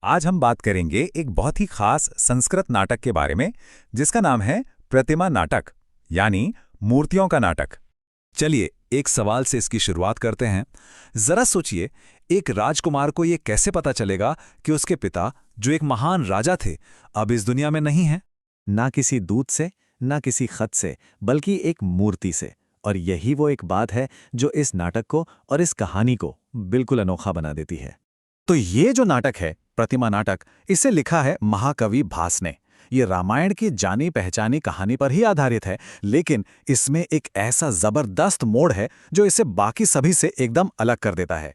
आज हम बात करेंगे एक बहुत ही खास संस्कृत नाटक के बारे में, जिसका नाम है प्रतिमा नाटक, यानी मूर्तियों का नाटक। चलिए एक सवाल से इसकी शुरुआत करते हैं। जरा सोचिए, एक राजकुमार को यह कैसे पता चलेगा कि उसके पिता, जो एक महान राजा थे, अब इस दुनिया में नहीं हैं? ना किसी दूत से, ना किसी खत से, बल्कि एक मूर्ति से। और यही वो एक बात है जो इस नाटक को और इस कहानी को बिल्कुल अनोखा बना देती है। तो ये जो नाटक है, प्रतिमा नाटक, इसे लिखा है महाकवि भास ने। ये रामायण की जानी पहचानी कहानी पर ही आधारित है, लेकिन इसमें एक ऐसा जबरदस्त मोड़ है जो इसे बाकी सभी से एकदम अलग कर देता है।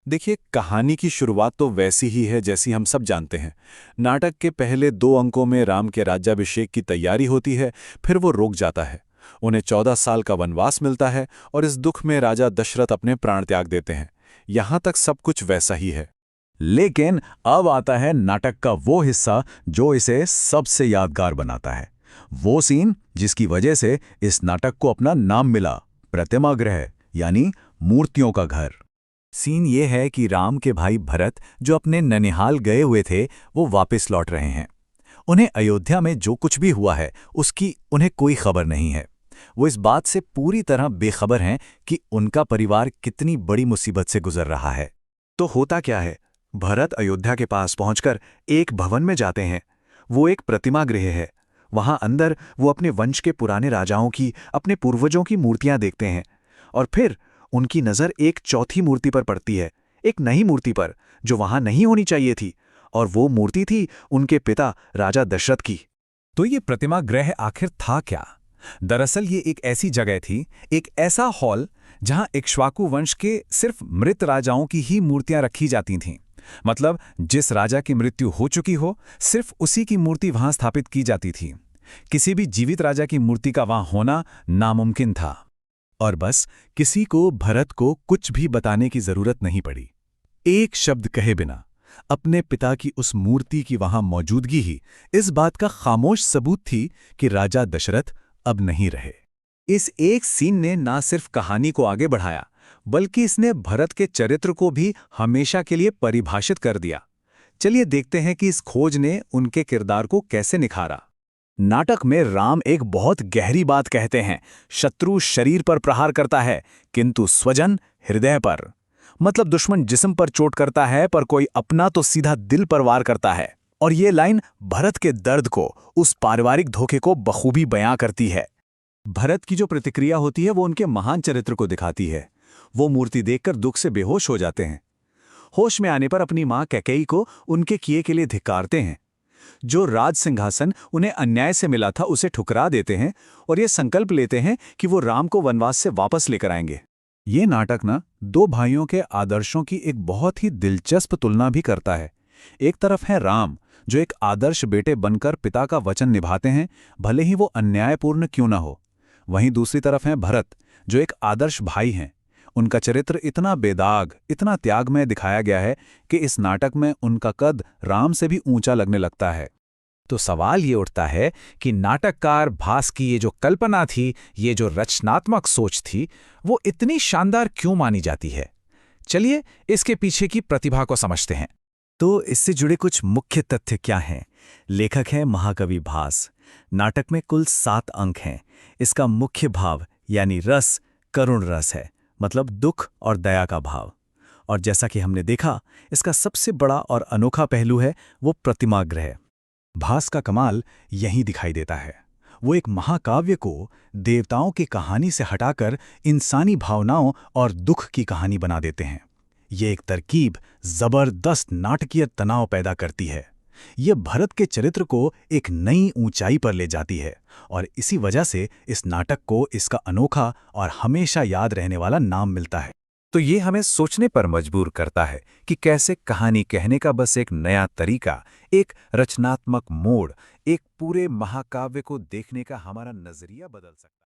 देखिए, कहानी की शुरुआत तो वैसी ही है जैसी हम सब जानते हैं। नाटक के पहले 2 अंकों में राम के राज्याभिषेक की तैयारी होती है, फिर वो रुक जाता है। उन्हें 14 साल का वनवास मिलता है और इस दुख में राजा दशरथ अपने प्राण त्याग देते हैं। यहां तक सब कुछ वैसा ही है। लेकिन अब आता है नाटक का वो हिस्सा जो इसे सबसे यादगार बनाता है। वो सीन जिसकी वजह से इस नाटक को अपना नाम मिला, प्रतिमा गृह, यानी मूर्तियों का घर। सीन ये है कि राम के भाई भरत, जो अपने ननिहाल गए हुए थे, वो वापस लौट रहे हैं। उन्हें अयोध्या में जो कुछ भी हुआ है उसकी उन्हें कोई खबर नहीं है। वो इस बात से पूरी तरह बेखबर हैं कि उनका परिवार कितनी बड़ी मुसीबत से गुजर रहा है। तो होता क्या है, भरत अयोध्या के पास पहुंचकर एक भवन में जाते हैं। वो एक प्रतिमा गृह है। वहां अंदर वो अपने वंश के पुराने राजाओं की, अपने पूर्वजों की मूर्तियां देखते हैं। और फिर उनकी नज़र एक चौथी मूर्ति पर पड़ती है, एक नई मूर्ति पर, जो वहां नहीं होनी चाहिए थी। और वो मूर्ति थी उनके पिता राजा दशरथ की। तो ये प्रतिमा गृह आखिर था क्या? दरअसल ये एक ऐसी जगह थी, एक ऐसा हॉल जहां इक्ष्वाकु वंश के सिर्फ मृत राजाओं की ही मूर्तियां रखी जाती थीं। मतलब जिस राजा की मृत्यु हो चुकी हो, सिर्फ उसी की मूर्ति वहां स्थापित की जाती थी। किसी भी जीवित राजा की मूर्ति का वहां होना नामुमकिन था। और बस किसी को भरत को कुछ भी बताने की जरूरत नहीं पड़ी। एक शब्द कहे बिना अपने पिता की उस मूर्ति की वहां मौजूदगी ही इस बात का खामोश सबूत थी कि राजा दशरथ अब नहीं रहे। इस एक सीन ने ना सिर्फ कहानी को आगे बढ़ाया, बल्कि इसने भरत के चरित्र को भी हमेशा के लिए परिभाषित कर दिया। चलिए देखते हैं कि इस खोज ने उनके किरदार को कैसे निखारा। नाटक में राम एक बहुत गहरी बात कहते हैं। शत्रु शरीर पर प्रहार करता है, किंतु स्वजन हृदय पर। मतलब दुश्मन जिस्म पर चोट करता है, पर कोई अपना तो सीधा दिल पर वार करता है। और ये लाइन भरत के दर्द को, उस पारिवारिक धोखे को बखूबी बयां करती है। भरत की जो प्रतिक्रिया होती है वो उनके महान चरित्र को दिखाती है। वो मूर्ति देखकर दुख से बेहोश हो जाते हैं। होश में आने पर अपनी मां कैकेयी को उनके किए के लिए धिक्कारते हैं। जो राज सिंहासन उन्हें अन्याय से मिला था उसे ठुकरा देते हैं और ये संकल्प लेते हैं कि वो राम को वनवास से वापस लेकर आएंगे। ये नाटक ना 2 भाइयों के आदर्शों की एक बहुत ही दिलचस्प तुलना भी करता है। एक तरफ है राम, जो एक आदर्श बेटे बनकर पिता का वचन निभाते हैं, भले ही वो अन्यायपूर्ण क्यों ना हो। वहीं दूसरी तरफ हैं भरत, जो एक आदर्श भाई हैं। उनका चरित्र इतना बेदाग, इतना त्यागमय दिखाया गया है कि इस नाटक में उनका कद राम से भी ऊंचा लगने लगता है। तो सवाल ये उठता है कि नाटककार भास की ये जो कल्पना थी, ये जो रचनात्मक सोच थी, वो इतनी शानदार क्यों मानी जाती है? चलिए इसके पीछे की प्रतिभा को समझते हैं। तो इससे जुड़े कुछ मुख्य तथ्य क्या हैं? लेखक हैं महाकवि भास। नाटक में कुल 7 अंक हैं। इसका मुख्य भाव यानी रस करुण रस है, मतलब दुख और दया का भाव। और जैसा कि हमने देखा, इसका सबसे बड़ा और अनोखा पहलू है वो प्रतिमा गृह। भास का कमाल यहीं दिखाई देता है। वो एक महाकाव्य को देवताओं की कहानी से हटाकर इंसानी भावनाओं और दुख की कहानी बना देते हैं। ये एक तरकीब जबरदस्त नाटकीय तनाव पैदा करती है। ये भरत के चरित्र को एक नई ऊंचाई पर ले जाती है और इसी वजह से इस नाटक को इसका अनोखा और हमेशा याद रहने वाला नाम मिलता है। तो ये हमें सोचने पर मजबूर करता है कि कैसे कहानी कहने का बस एक नया तरीका, एक रचनात्मक मोड़, एक पूरे महाकाव्य को देखने का हमारा नजरिया बदल सकता है।